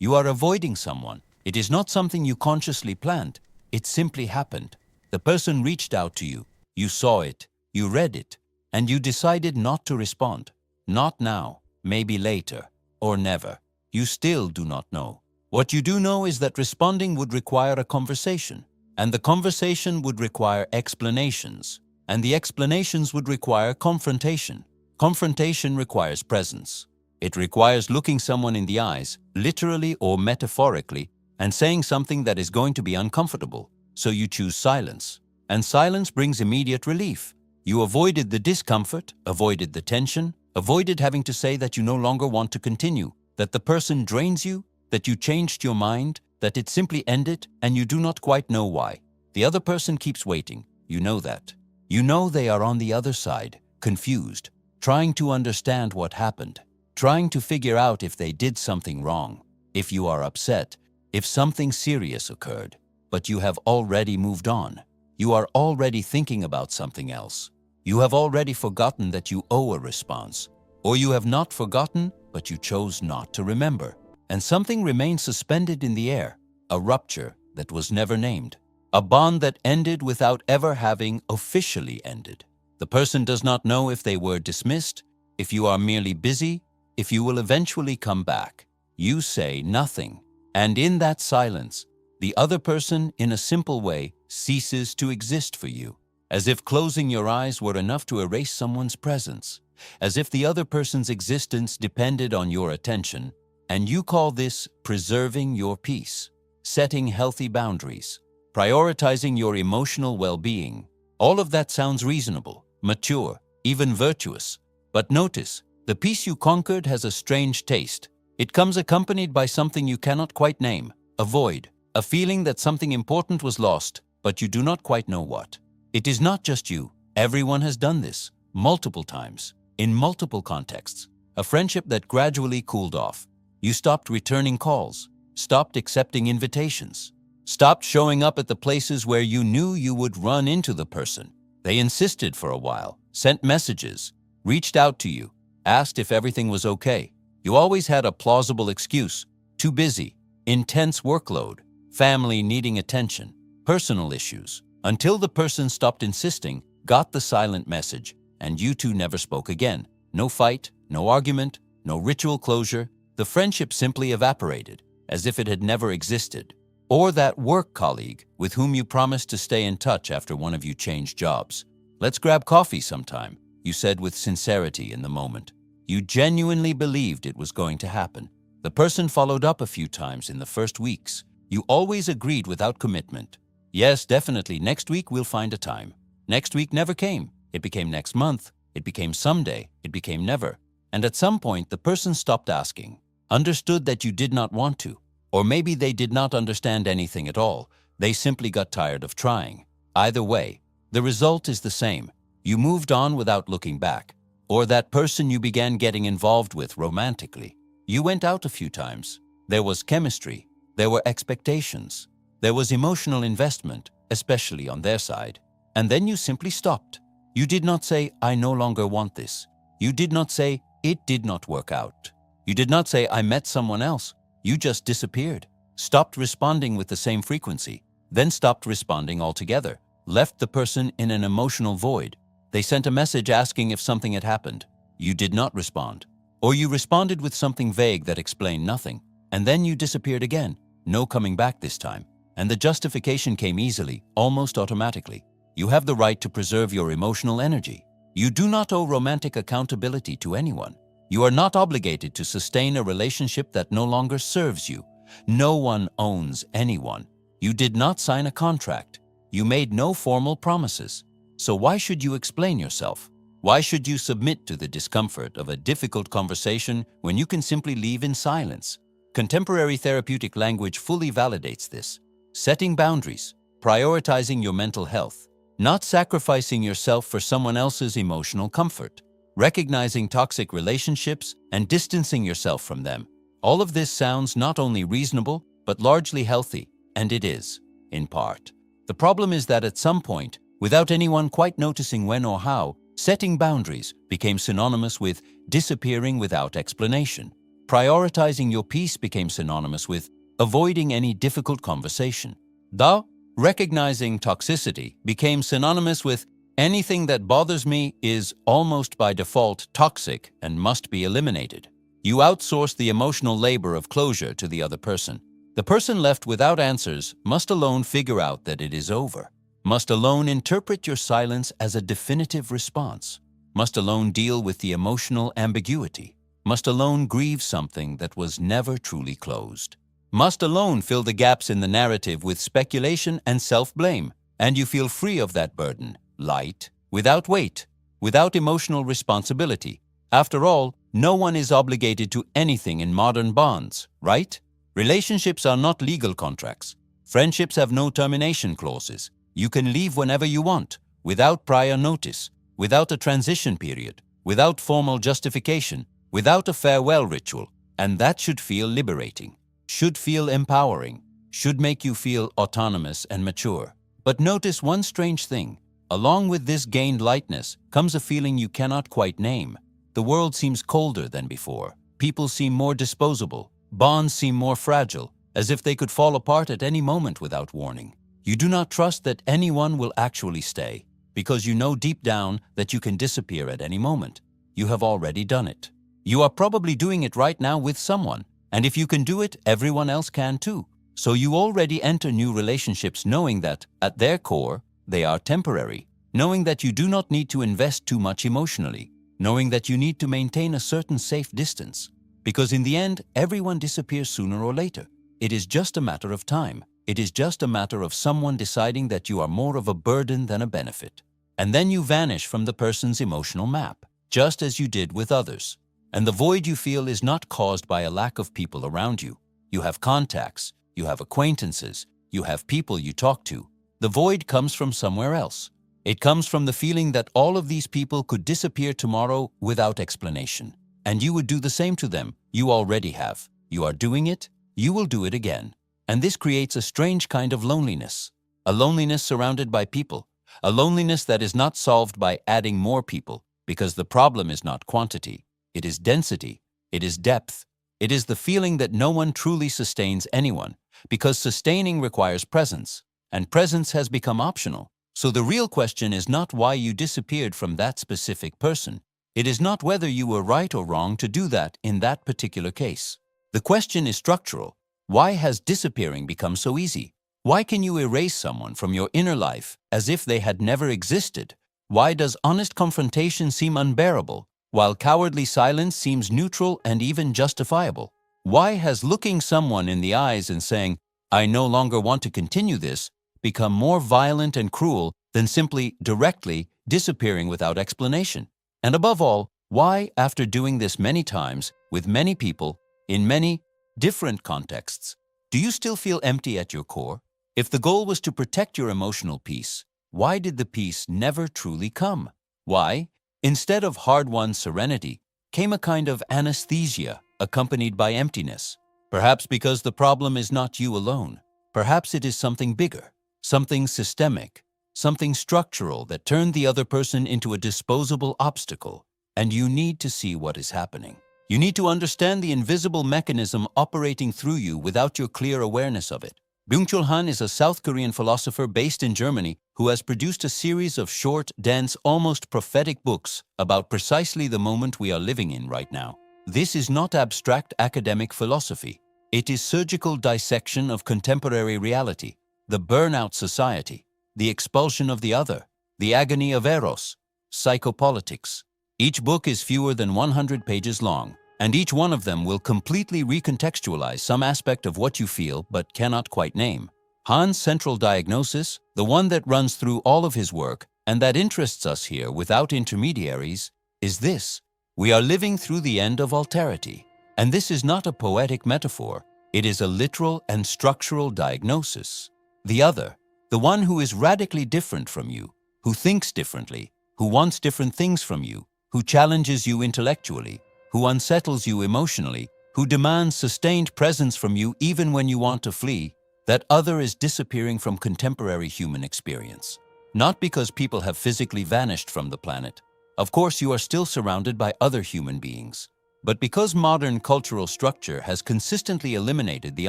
You are avoiding someone. It is not something you consciously planned. It simply happened. The person reached out to you. You saw it. You read it. And you decided not to respond. Not now, maybe later, or never. You still do not know. What you do know is that responding would require a conversation, and the conversation would require explanations, and the explanations would require confrontation. Confrontation requires presence. It requires looking someone in the eyes, literally or metaphorically, and saying something that is going to be uncomfortable. So you choose silence. And silence brings immediate relief. You avoided the discomfort, avoided the tension, avoided having to say that you no longer want to continue, that the person drains you, that you changed your mind, that it simply ended and you do not quite know why. The other person keeps waiting. You know that. You know they are on the other side, confused, trying to understand what happened, trying to figure out if they did something wrong, if you are upset, if something serious occurred. But you have already moved on. You are already thinking about something else. You have already forgotten that you owe a response. Or you have not forgotten, but you chose not to remember. And something remains suspended in the air, a rupture that was never named, a bond that ended without ever having officially ended. The person does not know if they were dismissed, if you are merely busy, if you will eventually come back. You say nothing. And in that silence, the other person, in a simple way, ceases to exist for you, as if closing your eyes were enough to erase someone's presence, as if the other person's existence depended on your attention. And you call this preserving your peace, setting healthy boundaries, prioritizing your emotional well-being. All of that sounds reasonable, mature, even virtuous. But notice, the peace you conquered has a strange taste. It comes accompanied by something you cannot quite name, a void, a feeling that something important was lost, but you do not quite know what. It is not just you. Everyone has done this, multiple times, in multiple contexts. A friendship that gradually cooled off. You stopped returning calls, stopped accepting invitations, stopped showing up at the places where you knew you would run into the person. They insisted for a while, sent messages, reached out to you, asked if everything was okay. You always had a plausible excuse: too busy, intense workload, family needing attention, personal issues, until the person stopped insisting, got the silent message, and you two never spoke again. No fight, no argument, no ritual closure. The friendship simply evaporated, as if it had never existed. Or that work colleague with whom you promised to stay in touch after one of you changed jobs. "Let's grab coffee sometime," you said with sincerity in the moment. You genuinely believed it was going to happen. The person followed up a few times in the first weeks. You always agreed without commitment. "Yes, definitely, next week we'll find a time." Next week never came. It became next month. It became someday. It became never. And at some point, the person stopped asking, understood that you did not want to, or maybe they did not understand anything at all. They simply got tired of trying. Either way, the result is the same. You moved on without looking back. Or that person you began getting involved with romantically. You went out a few times. There was chemistry. There were expectations. There was emotional investment, especially on their side. And then you simply stopped. You did not say, "I no longer want this." You did not say, "It did not work out." You did not say, "I met someone else." You just disappeared, stopped responding with the same frequency, then stopped responding altogether, left the person in an emotional void. They sent a message asking if something had happened. You did not respond. Or you responded with something vague that explained nothing. And then you disappeared again, no coming back this time. And the justification came easily, almost automatically. You have the right to preserve your emotional energy. You do not owe romantic accountability to anyone. You are not obligated to sustain a relationship that no longer serves you. No one owns anyone. You did not sign a contract. You made no formal promises. So why should you explain yourself? Why should you submit to the discomfort of a difficult conversation when you can simply leave in silence? Contemporary therapeutic language fully validates this. Setting boundaries, prioritizing your mental health, not sacrificing yourself for someone else's emotional comfort, recognizing toxic relationships and distancing yourself from them. All of this sounds not only reasonable, but largely healthy, and it is, in part. The problem is that at some point, without anyone quite noticing when or how, setting boundaries became synonymous with disappearing without explanation. prioritizing your peace became synonymous with avoiding any difficult conversation. Thus, recognizing toxicity became synonymous with anything that bothers me is almost by default toxic and must be eliminated. You outsource the emotional labor of closure to the other person. The person left without answers must alone figure out that it is over, must alone interpret your silence as a definitive response, must alone deal with the emotional ambiguity, must alone grieve something that was never truly closed, must alone fill the gaps in the narrative with speculation and self-blame, and you feel free of that burden, light, without weight, without emotional responsibility. After all, no one is obligated to anything in modern bonds, right? Relationships are not legal contracts. Friendships have no termination clauses. You can leave whenever you want, without prior notice, without a transition period, without formal justification, without a farewell ritual, and that should feel liberating, should feel empowering, should make you feel autonomous and mature. But notice one strange thing. Along with this gained lightness comes a feeling you cannot quite name. The world seems colder than before. People seem more disposable. Bonds seem more fragile, as if they could fall apart at any moment without warning. You do not trust that anyone will actually stay, because you know deep down that you can disappear at any moment. You have already done it. You are probably doing it right now with someone, and if you can do it, everyone else can too. So you already enter new relationships knowing that, at their core, they are temporary, knowing that you do not need to invest too much emotionally, knowing that you need to maintain a certain safe distance. Because in the end, everyone disappears sooner or later. It is just a matter of time. It is just a matter of someone deciding that you are more of a burden than a benefit. And then you vanish from the person's emotional map, just as you did with others. And the void you feel is not caused by a lack of people around you. You have contacts, you have acquaintances, you have people you talk to. The void comes from somewhere else. It comes from the feeling that all of these people could disappear tomorrow without explanation. And you would do the same to them. You already have. You are doing it. You will do it again. And this creates a strange kind of loneliness. A loneliness surrounded by people. A loneliness that is not solved by adding more people, because the problem is not quantity. It is density. It is depth. It is the feeling that no one truly sustains anyone, because sustaining requires presence, and presence has become optional. So the real question is not why you disappeared from that specific person. It is not whether you were right or wrong to do that in that particular case. The question is structural. Why has disappearing become so easy? Why can you erase someone from your inner life as if they had never existed? Why does honest confrontation seem unbearable, while cowardly silence seems neutral and even justifiable? Why has looking someone in the eyes and saying, "I no longer want to continue this," become more violent and cruel than simply directly disappearing without explanation? And above all, why, after doing this many times, with many people, in many different contexts, do you still feel empty at your core? If the goal was to protect your emotional peace, why did the peace never truly come? Why, instead of hard-won serenity, came a kind of anesthesia accompanied by emptiness? Perhaps because the problem is not you alone. Perhaps it is something bigger, something systemic, something structural that turned the other person into a disposable obstacle, and you need to see what is happening. You need to understand the invisible mechanism operating through you without your clear awareness of it. Byung-Chul Han is a South Korean philosopher based in Germany who has produced a series of short, dense, almost prophetic books about precisely the moment we are living in right now. This is not abstract academic philosophy. It is surgical dissection of contemporary reality, the burnout society, the expulsion of the other, the agony of eros, psychopolitics. Each book is fewer than 100 pages long, and each one of them will completely recontextualize some aspect of what you feel but cannot quite name. Han's central diagnosis, the one that runs through all of his work and that interests us here without intermediaries, is this: we are living through the end of alterity. And this is not a poetic metaphor, it is a literal and structural diagnosis. The other, the one who is radically different from you, who thinks differently, who wants different things from you, who challenges you intellectually, who unsettles you emotionally, who demands sustained presence from you even when you want to flee, that other is disappearing from contemporary human experience. Not because people have physically vanished from the planet. Of course, you are still surrounded by other human beings. But because modern cultural structure has consistently eliminated the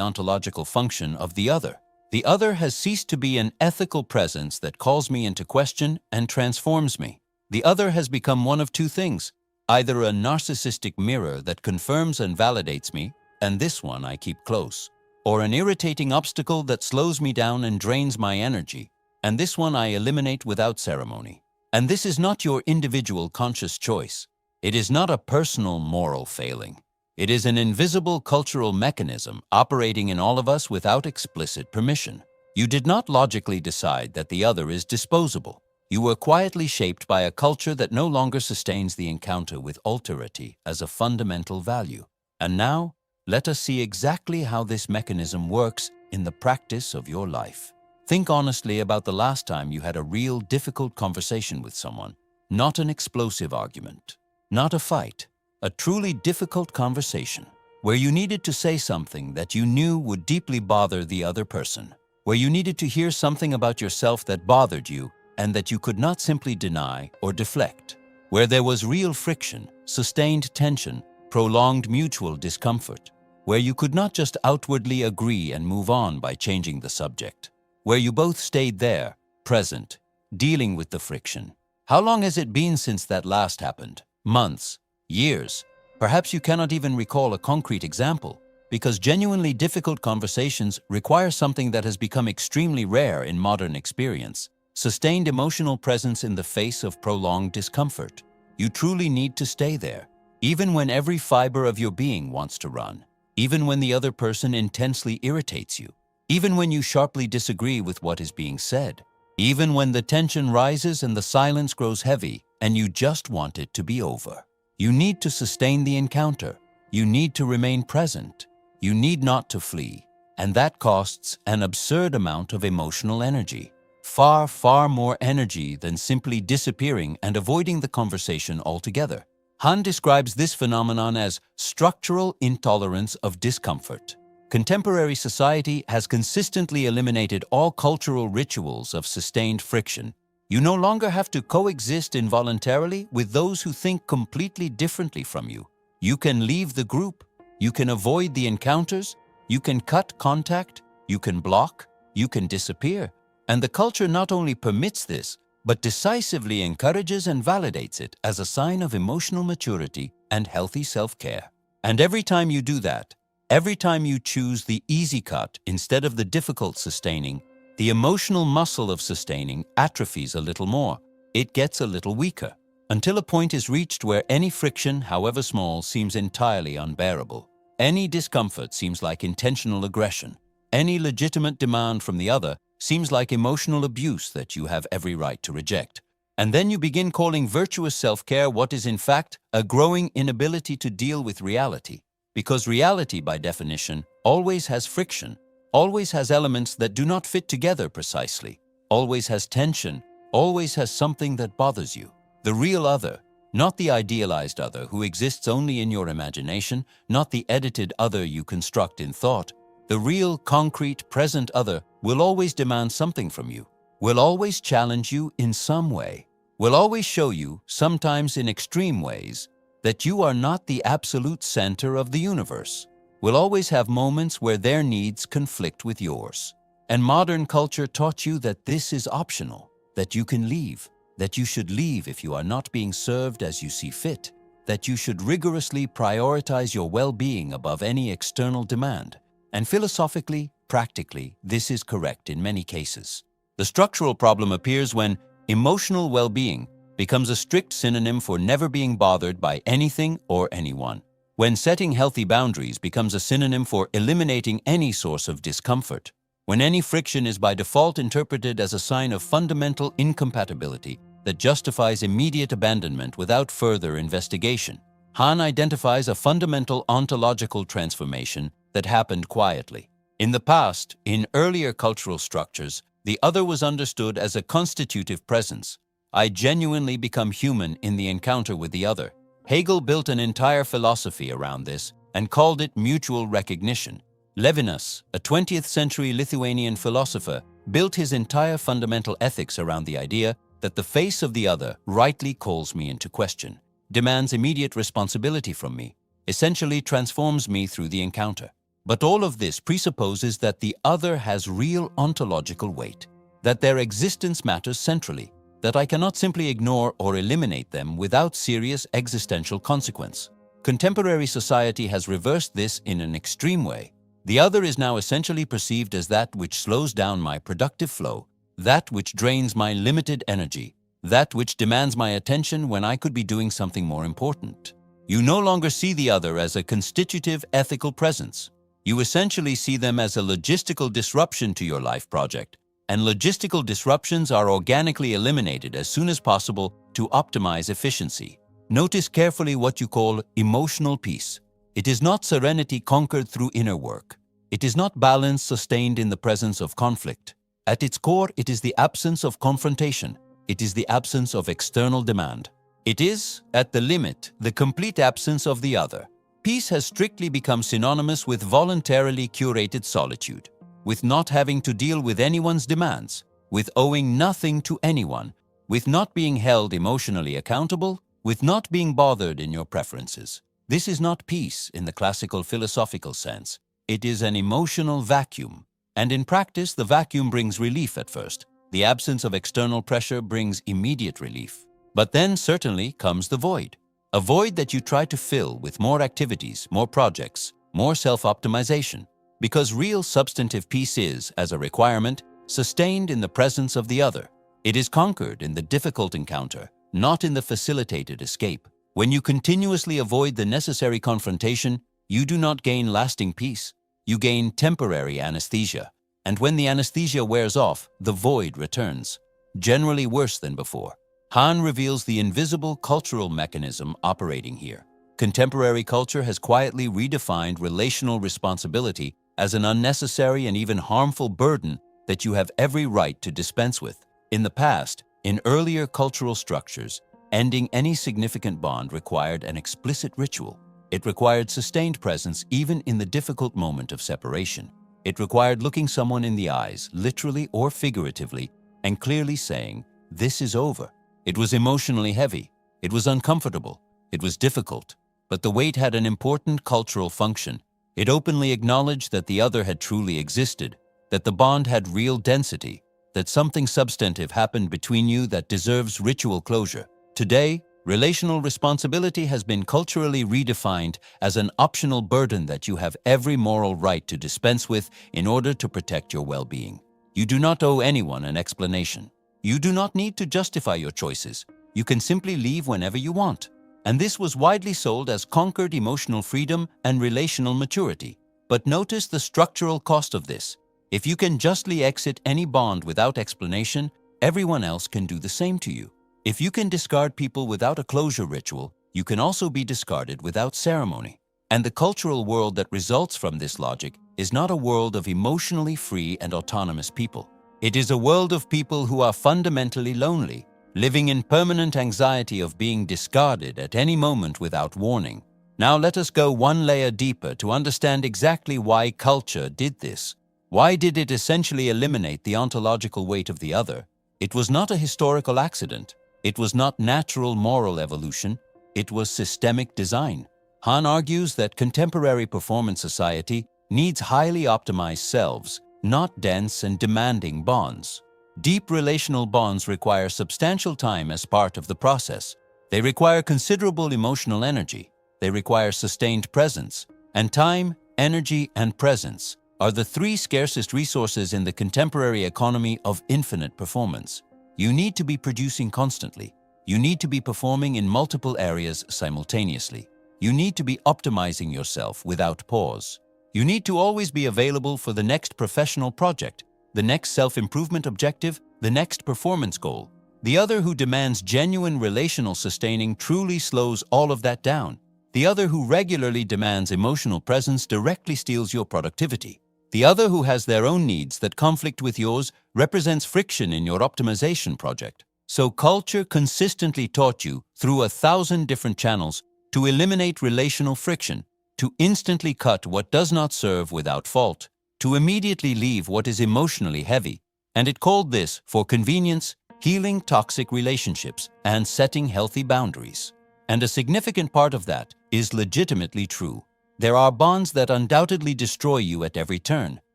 ontological function of the other has ceased to be an ethical presence that calls me into question and transforms me. The other has become one of two things: either a narcissistic mirror that confirms and validates me, and this one I keep close, or an irritating obstacle that slows me down and drains my energy, and this one I eliminate without ceremony. And this is not your individual conscious choice. It is not a personal moral failing. It is an invisible cultural mechanism operating in all of us without explicit permission. You did not logically decide that the other is disposable. You were quietly shaped by a culture that no longer sustains the encounter with alterity as a fundamental value. And now, let us see exactly how this mechanism works in the practice of your life. Think honestly about the last time you had a real difficult conversation with someone, not an explosive argument. Not a fight, a truly difficult conversation, where you needed to say something that you knew would deeply bother the other person, where you needed to hear something about yourself that bothered you and that you could not simply deny or deflect, where there was real friction, sustained tension, prolonged mutual discomfort, where you could not just outwardly agree and move on by changing the subject, where you both stayed there, present, dealing with the friction. How long has it been since that last happened? Months, years. Perhaps you cannot even recall a concrete example, because genuinely difficult conversations require something that has become extremely rare in modern experience: sustained emotional presence in the face of prolonged discomfort. You truly need to stay there, even when every fiber of your being wants to run, even when the other person intensely irritates you, even when you sharply disagree with what is being said, even when the tension rises and the silence grows heavy and you just want it to be over. You need to sustain the encounter. You need to remain present. You need not to flee. And that costs an absurd amount of emotional energy. Far, far more energy than simply disappearing and avoiding the conversation altogether. Han describes this phenomenon as structural intolerance of discomfort. Contemporary society has consistently eliminated all cultural rituals of sustained friction. You no longer have to coexist involuntarily with those who think completely differently from you. You can leave the group. You can avoid the encounters. You can cut contact. You can block. You can disappear. And the culture not only permits this, but decisively encourages and validates it as a sign of emotional maturity and healthy self-care. And every time you do that, every time you choose the easy cut instead of the difficult sustaining, the emotional muscle of sustaining atrophies a little more. It gets a little weaker, until a point is reached where any friction, however small, seems entirely unbearable. Any discomfort seems like intentional aggression. Any legitimate demand from the other seems like emotional abuse that you have every right to reject. And then you begin calling virtuous self-care what is in fact a growing inability to deal with reality. Because reality, by definition, always has friction, always has elements that do not fit together precisely, always has tension, always has something that bothers you. The real other, not the idealized other who exists only in your imagination, not the edited other you construct in thought. The real, concrete, present other will always demand something from you, will always challenge you in some way, will always show you, sometimes in extreme ways, that you are not the absolute center of the universe, will always have moments where their needs conflict with yours. And modern culture taught you that this is optional, that you can leave, that you should leave if you are not being served as you see fit, that you should rigorously prioritize your well-being above any external demand. And philosophically, practically, this is correct in many cases. The structural problem appears when emotional well-being becomes a strict synonym for never being bothered by anything or anyone. When setting healthy boundaries becomes a synonym for eliminating any source of discomfort. When any friction is by default interpreted as a sign of fundamental incompatibility that justifies immediate abandonment without further investigation. Han identifies a fundamental ontological transformation that happened quietly. In the past, in earlier cultural structures, the other was understood as a constitutive presence. I genuinely become human in the encounter with the other. Hegel built an entire philosophy around this and called it mutual recognition. Levinas, a 20th century Lithuanian philosopher, built his entire fundamental ethics around the idea that the face of the other rightly calls me into question, demands immediate responsibility from me, essentially transforms me through the encounter. But all of this presupposes that the other has real ontological weight, that their existence matters centrally, that I cannot simply ignore or eliminate them without serious existential consequence. Contemporary society has reversed this in an extreme way. The other is now essentially perceived as that which slows down my productive flow, that which drains my limited energy, that which demands my attention when I could be doing something more important. You no longer see the other as a constitutive ethical presence. You essentially see them as a logistical disruption to your life project, and logistical disruptions are organically eliminated as soon as possible to optimize efficiency. Notice carefully what you call emotional peace. It is not serenity conquered through inner work. It is not balance sustained in the presence of conflict. At its core, it is the absence of confrontation. It is the absence of external demand. It is, at the limit, the complete absence of the other. Peace has strictly become synonymous with voluntarily curated solitude, with not having to deal with anyone's demands, with owing nothing to anyone, with not being held emotionally accountable, with not being bothered in your preferences. This is not peace in the classical philosophical sense. It is an emotional vacuum. And in practice, the vacuum brings relief at first. The absence of external pressure brings immediate relief. But then certainly comes the void. A void that you try to fill with more activities, more projects, more self-optimization. Because real substantive peace is, as a requirement, sustained in the presence of the other. It is conquered in the difficult encounter, not in the facilitated escape. When you continuously avoid the necessary confrontation, you do not gain lasting peace. You gain temporary anesthesia. And when the anesthesia wears off, the void returns, generally worse than before. Han reveals the invisible cultural mechanism operating here. Contemporary culture has quietly redefined relational responsibility as an unnecessary and even harmful burden that you have every right to dispense with. In the past, in earlier cultural structures, ending any significant bond required an explicit ritual. It required sustained presence even in the difficult moment of separation. It required looking someone in the eyes, literally or figuratively, and clearly saying, "This is over." It was emotionally heavy. It was uncomfortable. It was difficult. But the weight had an important cultural function. It openly acknowledged that the other had truly existed, that the bond had real density, that something substantive happened between you that deserves ritual closure. Today, relational responsibility has been culturally redefined as an optional burden that you have every moral right to dispense with in order to protect your well-being. You do not owe anyone an explanation. You do not need to justify your choices. You can simply leave whenever you want. And this was widely sold as conquered emotional freedom and relational maturity. But notice the structural cost of this. If you can justly exit any bond without explanation, everyone else can do the same to you. If you can discard people without a closure ritual, you can also be discarded without ceremony. And the cultural world that results from this logic is not a world of emotionally free and autonomous people. It is a world of people who are fundamentally lonely, living in permanent anxiety of being discarded at any moment without warning. Now let us go one layer deeper to understand exactly why culture did this. Why did it essentially eliminate the ontological weight of the other? It was not a historical accident. It was not natural moral evolution. It was systemic design. Han argues that contemporary performance society needs highly optimized selves, not dense and demanding bonds. Deep relational bonds require substantial time as part of the process. They require considerable emotional energy. They require sustained presence. And time, energy, and presence are the three scarcest resources in the contemporary economy of infinite performance. You need to be producing constantly. You need to be performing in multiple areas simultaneously. You need to be optimizing yourself without pause. You need to always be available for the next professional project, the next self-improvement objective, the next performance goal. The other who demands genuine relational sustaining truly slows all of that down. The other who regularly demands emotional presence directly steals your productivity. The other who has their own needs that conflict with yours represents friction in your optimization project. So culture consistently taught you, through 1,000 different channels, to eliminate relational friction, to instantly cut what does not serve without fault, to immediately leave what is emotionally heavy. And it called this, for convenience, healing toxic relationships and setting healthy boundaries. And a significant part of that is legitimately true. There are bonds that undoubtedly destroy you at every turn.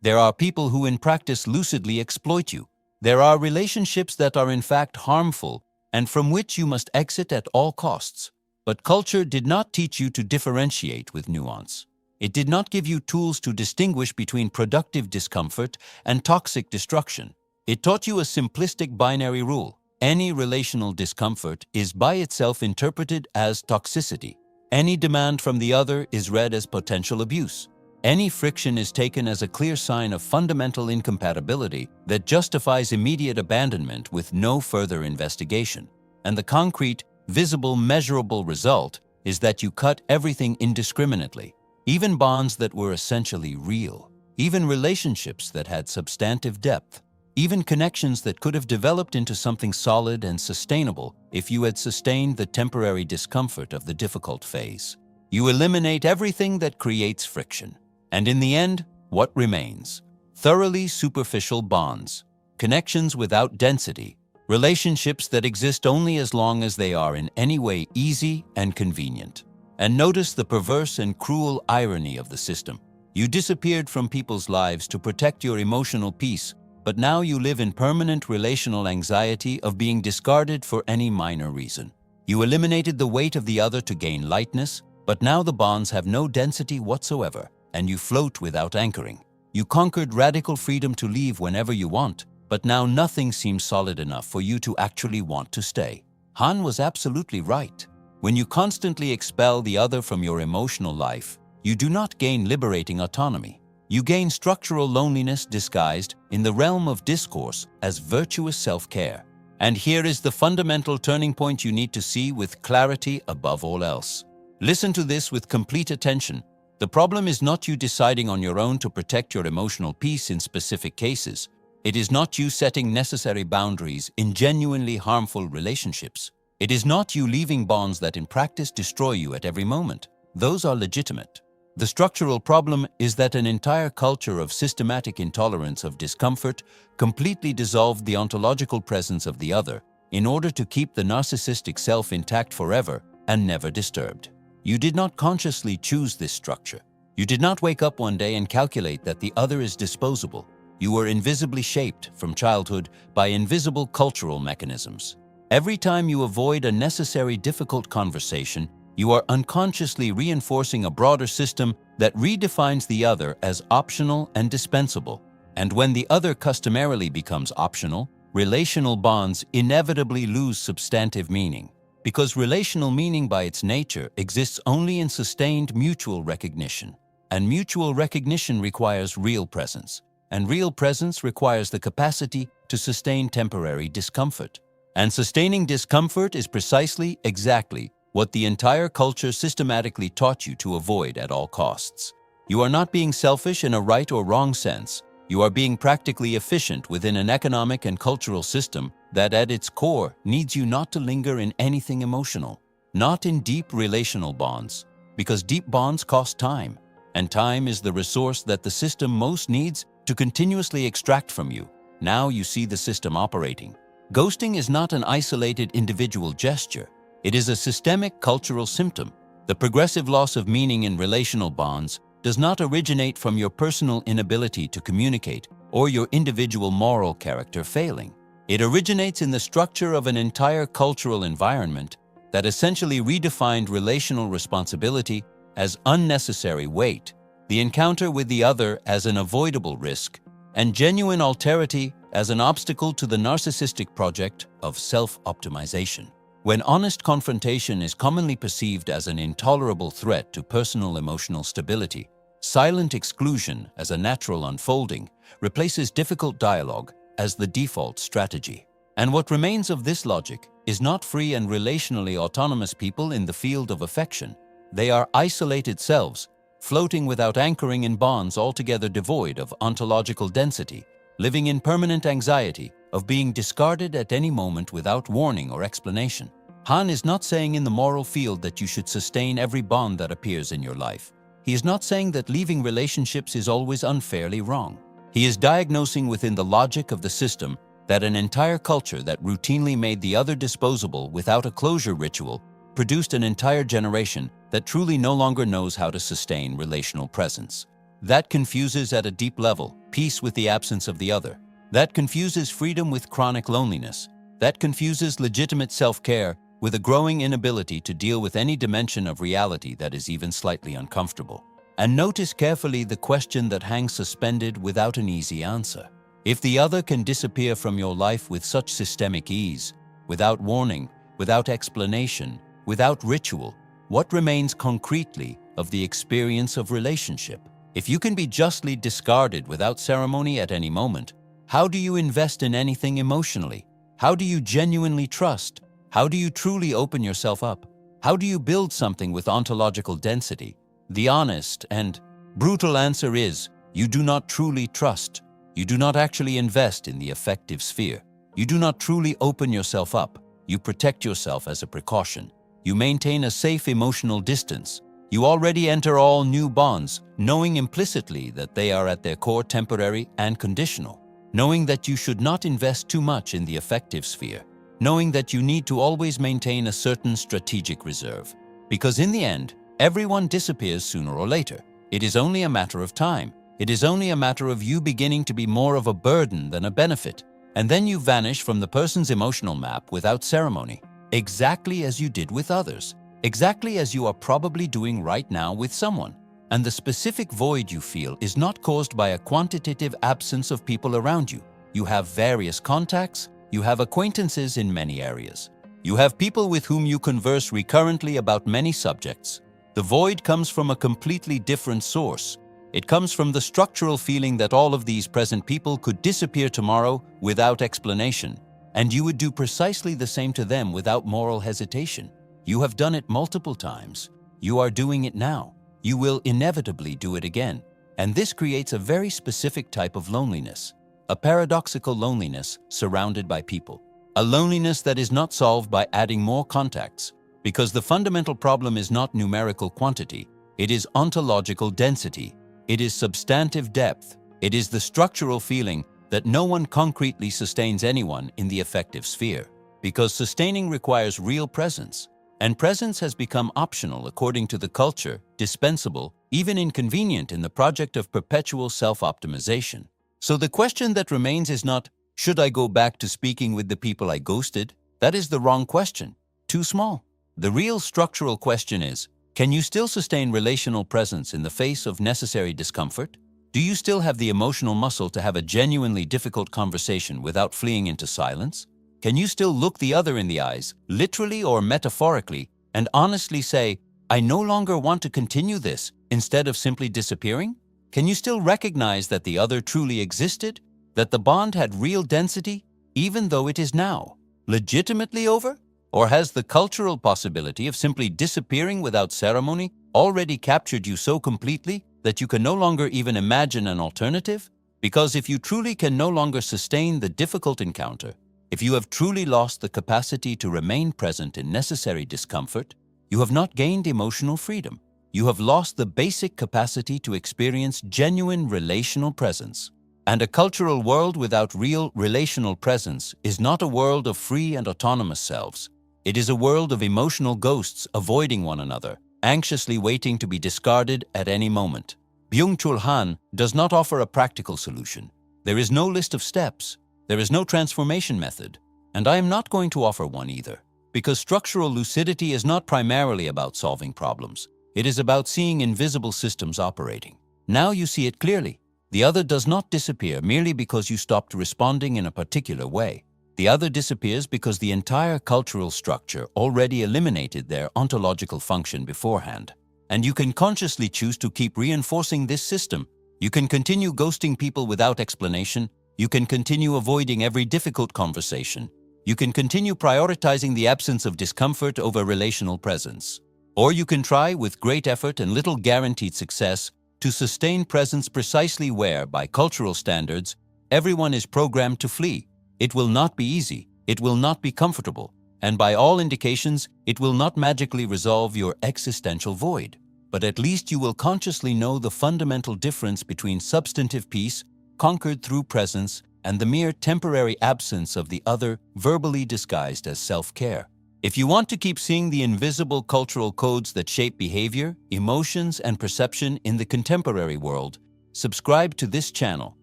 There are people who in practice lucidly exploit you. There are relationships that are in fact harmful and from which you must exit at all costs. But culture did not teach you to differentiate with nuance. It did not give you tools to distinguish between productive discomfort and toxic destruction. It taught you a simplistic binary rule. Any relational discomfort is by itself interpreted as toxicity. Any demand from the other is read as potential abuse. Any friction is taken as a clear sign of fundamental incompatibility that justifies immediate abandonment with no further investigation. And the concrete, visible, measurable result is that you cut everything indiscriminately, even bonds that were essentially real, even relationships that had substantive depth, even connections that could have developed into something solid and sustainable if you had sustained the temporary discomfort of the difficult phase. You eliminate everything that creates friction. And in the end, what remains? Thoroughly superficial bonds, connections without density, relationships that exist only as long as they are in any way easy and convenient. And notice the perverse and cruel irony of the system. You disappeared from people's lives to protect your emotional peace, but now you live in permanent relational anxiety of being discarded for any minor reason. You eliminated the weight of the other to gain lightness, but now the bonds have no density whatsoever, and you float without anchoring. You conquered radical freedom to leave whenever you want, but now nothing seems solid enough for you to actually want to stay. Han was absolutely right. When you constantly expel the other from your emotional life, you do not gain liberating autonomy. You gain structural loneliness disguised in the realm of discourse as virtuous self-care. And here is the fundamental turning point you need to see with clarity above all else. Listen to this with complete attention. The problem is not you deciding on your own to protect your emotional peace in specific cases. It is not you setting necessary boundaries in genuinely harmful relationships. It is not you leaving bonds that in practice destroy you at every moment. Those are legitimate. The structural problem is that an entire culture of systematic intolerance of discomfort completely dissolved the ontological presence of the other in order to keep the narcissistic self intact forever and never disturbed. You did not consciously choose this structure. You did not wake up one day and calculate that the other is disposable. You were invisibly shaped from childhood by invisible cultural mechanisms. Every time you avoid a necessary difficult conversation, you are unconsciously reinforcing a broader system that redefines the other as optional and dispensable. And when the other customarily becomes optional, relational bonds inevitably lose substantive meaning. Because relational meaning by its nature exists only in sustained mutual recognition. And mutual recognition requires real presence. And real presence requires the capacity to sustain temporary discomfort. And sustaining discomfort is precisely, exactly, what the entire culture systematically taught you to avoid at all costs. You are not being selfish in a right or wrong sense. You are being practically efficient within an economic and cultural system that at its core needs you not to linger in anything emotional, not in deep relational bonds, because deep bonds cost time, and time is the resource that the system most needs to continuously extract from you. Now you see the system operating. Ghosting is not an isolated individual gesture. It is a systemic cultural symptom. The progressive loss of meaning in relational bonds does not originate from your personal inability to communicate or your individual moral character failing. It originates in the structure of an entire cultural environment that essentially redefined relational responsibility as unnecessary weight, the encounter with the other as an avoidable risk, and genuine alterity as an obstacle to the narcissistic project of self-optimization. When honest confrontation is commonly perceived as an intolerable threat to personal emotional stability, silent exclusion as a natural unfolding replaces difficult dialogue as the default strategy. And what remains of this logic is not free and relationally autonomous people in the field of affection. They are isolated selves, floating without anchoring in bonds altogether devoid of ontological density, living in permanent anxiety of being discarded at any moment without warning or explanation. Han is not saying in the moral field that you should sustain every bond that appears in your life. He is not saying that leaving relationships is always unfairly wrong. He is diagnosing within the logic of the system that an entire culture that routinely made the other disposable without a closure ritual produced an entire generation that truly no longer knows how to sustain relational presence. That confuses at a deep level peace with the absence of the other. That confuses freedom with chronic loneliness. That confuses legitimate self-care with a growing inability to deal with any dimension of reality that is even slightly uncomfortable. And notice carefully the question that hangs suspended without an easy answer. If the other can disappear from your life with such systemic ease, without warning, without explanation, without ritual, what remains concretely of the experience of relationship? If you can be justly discarded without ceremony at any moment, how do you invest in anything emotionally? How do you genuinely trust? How do you truly open yourself up? How do you build something with ontological density? The honest and brutal answer is, you do not truly trust. You do not actually invest in the affective sphere. You do not truly open yourself up. You protect yourself as a precaution. You maintain a safe emotional distance. You already enter all new bonds, knowing implicitly that they are at their core temporary and conditional, knowing that you should not invest too much in the affective sphere, knowing that you need to always maintain a certain strategic reserve. Because in the end, everyone disappears sooner or later. It is only a matter of time. It is only a matter of you beginning to be more of a burden than a benefit. And then you vanish from the person's emotional map without ceremony, exactly as you did with others, exactly as you are probably doing right now with someone. And the specific void you feel is not caused by a quantitative absence of people around you. You have various contacts, you have acquaintances in many areas. You have people with whom you converse recurrently about many subjects. The void comes from a completely different source. It comes from the structural feeling that all of these present people could disappear tomorrow without explanation, and you would do precisely the same to them without moral hesitation. You have done it multiple times. You are doing it now. You will inevitably do it again. And this creates a very specific type of loneliness, a paradoxical loneliness surrounded by people. A loneliness that is not solved by adding more contacts, because the fundamental problem is not numerical quantity, it is ontological density. It is substantive depth. It is the structural feeling that no one concretely sustains anyone in the affective sphere, because sustaining requires real presence, and presence has become optional according to the culture, dispensable, even inconvenient in the project of perpetual self-optimization. So the question that remains is not, should I go back to speaking with the people I ghosted? That is the wrong question. Too small. The real structural question is, can you still sustain relational presence in the face of necessary discomfort? Do you still have the emotional muscle to have a genuinely difficult conversation without fleeing into silence? Can you still look the other in the eyes, literally or metaphorically, and honestly say, I no longer want to continue this, instead of simply disappearing? Can you still recognize that the other truly existed, that the bond had real density, even though it is now legitimately over? Or has the cultural possibility of simply disappearing without ceremony already captured you so completely that you can no longer even imagine an alternative? Because if you truly can no longer sustain the difficult encounter, if you have truly lost the capacity to remain present in necessary discomfort, you have not gained emotional freedom. You have lost the basic capacity to experience genuine relational presence. And a cultural world without real relational presence is not a world of free and autonomous selves. It is a world of emotional ghosts avoiding one another, anxiously waiting to be discarded at any moment. Byung-Chul Han does not offer a practical solution. There is no list of steps. There is no transformation method. And I am not going to offer one either, because structural lucidity is not primarily about solving problems. It is about seeing invisible systems operating. Now you see it clearly. The other does not disappear merely because you stopped responding in a particular way. The other disappears because the entire cultural structure already eliminated their ontological function beforehand. And you can consciously choose to keep reinforcing this system. You can continue ghosting people without explanation. You can continue avoiding every difficult conversation. You can continue prioritizing the absence of discomfort over relational presence. Or you can try, with great effort and little guaranteed success, to sustain presence precisely where, by cultural standards, everyone is programmed to flee. It will not be easy, it will not be comfortable, and by all indications, it will not magically resolve your existential void. But at least you will consciously know the fundamental difference between substantive peace, conquered through presence, and the mere temporary absence of the other, verbally disguised as self-care. If you want to keep seeing the invisible cultural codes that shape behavior, emotions, and perception in the contemporary world, subscribe to this channel.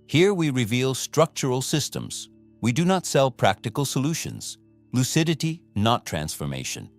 Here we reveal structural systems. We do not sell practical solutions. Lucidity, not transformation.